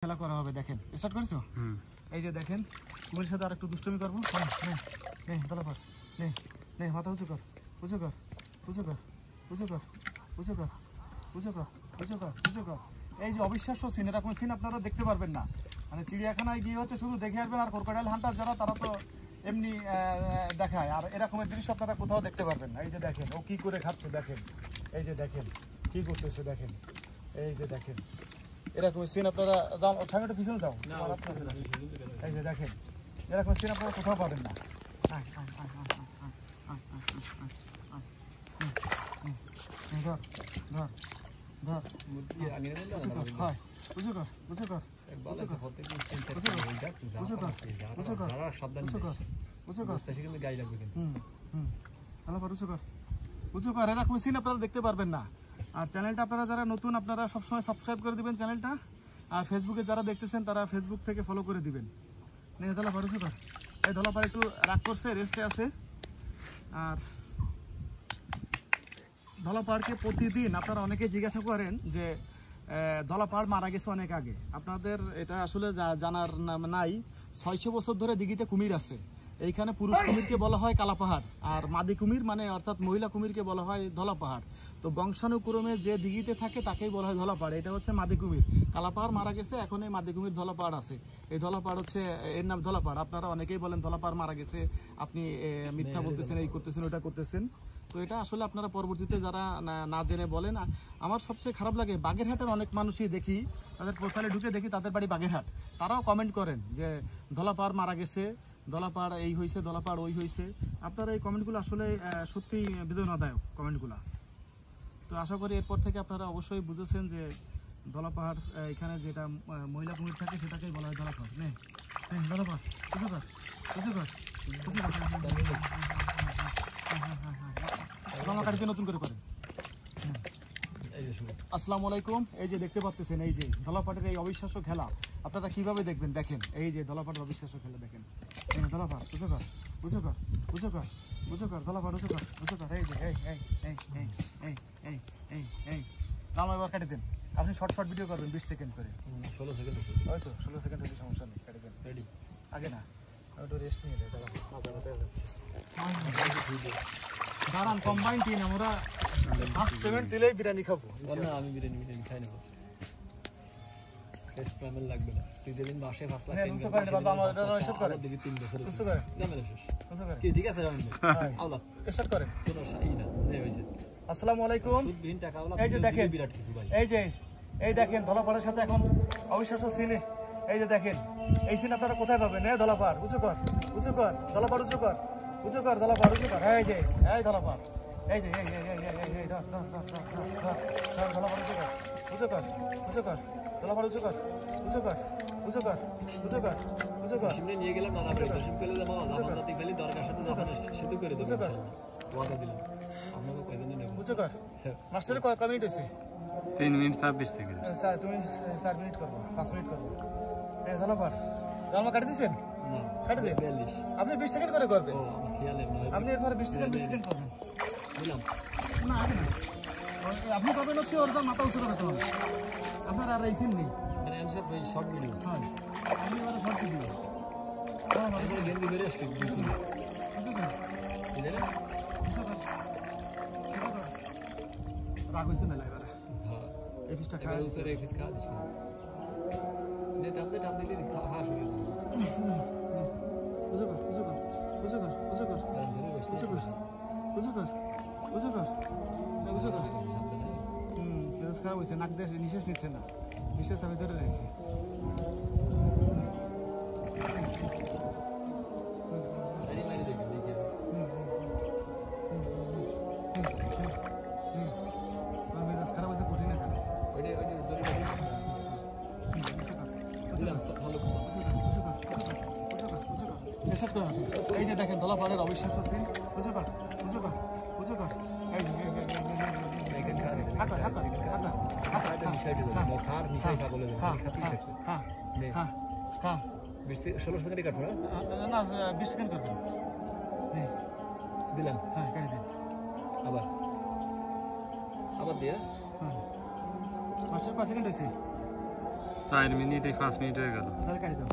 খেলা করা হবে। দেখেন স্টার্ট করেছো? এই যে দেখেন কুমিরের সাথে আর একটু দুষ্টুমি করবো। নে তলা কর, নে নে মাথা উঁচু কর, উঁচু কর, উঁচু কর, উঁচু কর, উঁচু কর, উঁচু কর, উঁচু কর, উঁচু কর। এই যে অবিশ্বাস্য সিন, এরকম সিন আপনারা দেখতে পারবেন না। মানে চিড়িয়াখানায় গিয়ে হচ্ছে শুধু দেখে আসবেন, আর ক্রোকোডাইল হান্টার যারা তারা তো এমনি দেখায়, আর এরকমের দৃশ্য আপনারা কোথাও দেখতে পারবেন না। এই যে দেখেন ও কি করে খাচ্ছে, দেখেন এই যে দেখেন কি করতেছে, দেখেন এই যে দেখেন এরকম সিন আপনারা ঠান্ডাটা পিছনে দাও। এই যে দেখেন এরকম সিন আপনারা কোথাও পাবেন না। এরকম সিন আপনারা দেখতে পারবেন না। আর চ্যানেলটা আপনারা যারা নতুন আপনারা সবসময় সাবস্ক্রাইব করে দিবেন চ্যানেলটা, আর ফেসবুকে যারা দেখতেছেন তারা ফেসবুক থেকে ফলো করে দিবেন। ধলাপাড় উঁচু কর, এই ধলাপাড় একটু রাগ করছে, রেস্টে আছে। আর ধলাপাড়কে প্রতিদিন আপনারা অনেকেই জিজ্ঞাসা করেন যে ধলাপাড় মারা গেছে অনেক আগে। আপনাদের এটা আসলে জানার নাই, 600 বছর ধরে দিঘিতে কুমির আছে। এইখানে পুরুষ কুমিরকে বলা হয় কালাপাহাড়, আর মাদি কুমির মানে অর্থাৎ মহিলা কুমিরকে বলা হয় ধলাপাহাড়। তো বংশানুক্রমে যে দিঘিতে থাকে তাকেই বলা হয় ধলাপাহাড়। এটা হচ্ছে মাদি কুমির। কালাপাহাড় মারা গেছে, এখন এই মাদি কুমির ধলাপাহাড় আছে। এই ধলাপাহাড় হচ্ছে এর নাম ধলাপাহাড়। আপনারা অনেকেই বলেন ধলাপাহাড় মারা গেছে, আপনি মিথ্যা বলতেছেন, এই করতেছেন ওটা করতেছেন। তো এটা আসলে আপনারা পরবর্তীতে যারা না জেনে বলেন। আমার সবচেয়ে খারাপ লাগে বাগেরহাটের অনেক মানুষই দেখি, তাদের প্রোফাইলে ঢুকে দেখি তাদের বাড়ি বাগেরহাট, তারাও কমেন্ট করেন যে ধলাপাড় মারা গেছে, ধলাপাড় এই হয়েছে, ধলাপাড় ওই হয়েছে। আপনারা এই কমেন্টগুলো আসলে সত্যিই বেদনাদায়ক কমেন্টগুলো। তো আশা করি এরপর থেকে আপনারা অবশ্যই বুঝেছেন যে ধলাপাহাড় এখানে যেটা মহিলা কুমির থাকে সেটাকেই বলা হয় ধলাপাড়। নে ধলাপাড় উঁচু কর, উঁচু কর, উঁচু কর, কাটিতে নতুন করে করেন। আসসালামু আলাইকুম। এই যে দেখতে পাচ্ছেন এই যে ধলাপাটের এই অবিশ্বাস্য খেলা আপনারা কিভাবে দেখবেন, দেখেন এই যে ধলাপাটের অবিশ্বাস্য খেলা দেখেন। ধলাপাট উঁচু কর, উঁচু কর, উঁচু কর, উঁচু কর, ধলাপাট উঁচু কর, উঁচু কর। এই যে এই নাম এবার কেটে দেন। আপনি শর্ট ভিডিও করবেন 20 সেকেন্ড করে, 16 সেকেন্ড হয়তো 16 সেকেন্ড হলে সমস্যা নেই, কেটে দেন। রেডি? আগে না একটু রেস্ট নিয়ে নেয়, দাঁড়ান কম্বাইন টিম, আমরা ফার্স্ট পেমেন্ট দিলেই বিরিয়ানি খাবো। না আমি বিরিয়ানি খাই না, টেস্ট পেমেন্ট লাগবে না। তুই দিন মাসে 5 লাখ টাকা করে বাবা আমাদের রেশন করে দিবি 3 বছর কিছু করে না মেলে শেষ কিছু করে কি ঠিক আছে রাউন্ড আল্লাহ রেশন করে কোনো শাই না নেই হইছে। আসসালামু আলাইকুম। দিন টাকা আল্লাহ এই যে দেখেন বিরাট কিছু ভাই, এই দেখেন ধলাপাড়ের সাথে এখন অবিশ্বাস্য সিন। এই যে দেখেন এই সিন আপনারা কোথায় পাবেন? ধলাপাড় উঁচু কর, উঁচু কর, ধলাপাড় উঁচু কর, উঁচু কর, ধলাপাড় উঁচু কর। এই যে এই ধলাপাড়, এই যে ধলাপাড় উঁচু কর, উঁচু কর, উঁচু কর, ধলাপাড় উঁচু কর, উঁচু কর, উঁচু কর, উঁচু কর, উঁচু কর। সামনে নিয়ে গেলাম না আপনি দর্শন পেলে যেমন জামানতি পেলে দরকার সাথে জামানত শুধু করে দেব ইনশাআল্লাহ। ওয়াদা দিলাম আপনাকে কয়দিন নেব। উঁচু কর। মাস্টারের কয় মিনিট হইছে? 3 মিনিট 26 সেকেন্ড। স্যার তুমি 4 মিনিট করবো, 5 মিনিট করবো। এই ধলাপাড় জামা কাটি দিয়েছেন? না কাটি দেন। 42 আপনি 20 সেকেন্ড করে করবেন। ও আমার খেয়াল নেই আপনি এরপরে 20 সেকেন্ড করবেন। দিলাম না আগে না, আপনি করবেন হচ্ছে ওর মাথা উঁচু করতে হবে। আপনার আর এই সিন নেই। মানে অ্যানসার ভাই শর্ট ভিডিও হ্যাঁ আপনি এবারে শর্ট ভিডিও তারপরে গেম বেরিয়ে আসছে রাগ হয়েছে না এবারে? হ্যাঁ এই পিসটা খায় উসরে ফিস খা দিছ নে টাপ দিলি খা শুরু উঁচু কর, উঁচু কর, উঁচু কর, উঁচু কর, উঁচু কর, উঁচু কর, উঁচু কর, উঁচু কর। মেজাজ খারাপ হয়েছে, নাক দিয়ে নিঃশ্বাস নিচ্ছে না, নিঃশ্বাস আমি ধরে রয়েছি। মেজাজ খারাপ হয়েছে, কঠিন খারাপ। এই যে দেখেন ধলাপাড়ের অবিশ্বাস্য সিন। উঁচু কর, উঁচু কর, উঁচু কর। এই যে হ্যাঁ 16 সেকেন্ডে কাটবো না 20 সেকেন্ড করবেন। দিলাম হ্যাঁ কেটে দিন। আবার দিয়ে হ্যাঁ মাস্টার 5 সেকেন্ড হয়েছে? 4 মিনিট 5 মিনিট হয়ে গেল তাহলে কাটি দাও।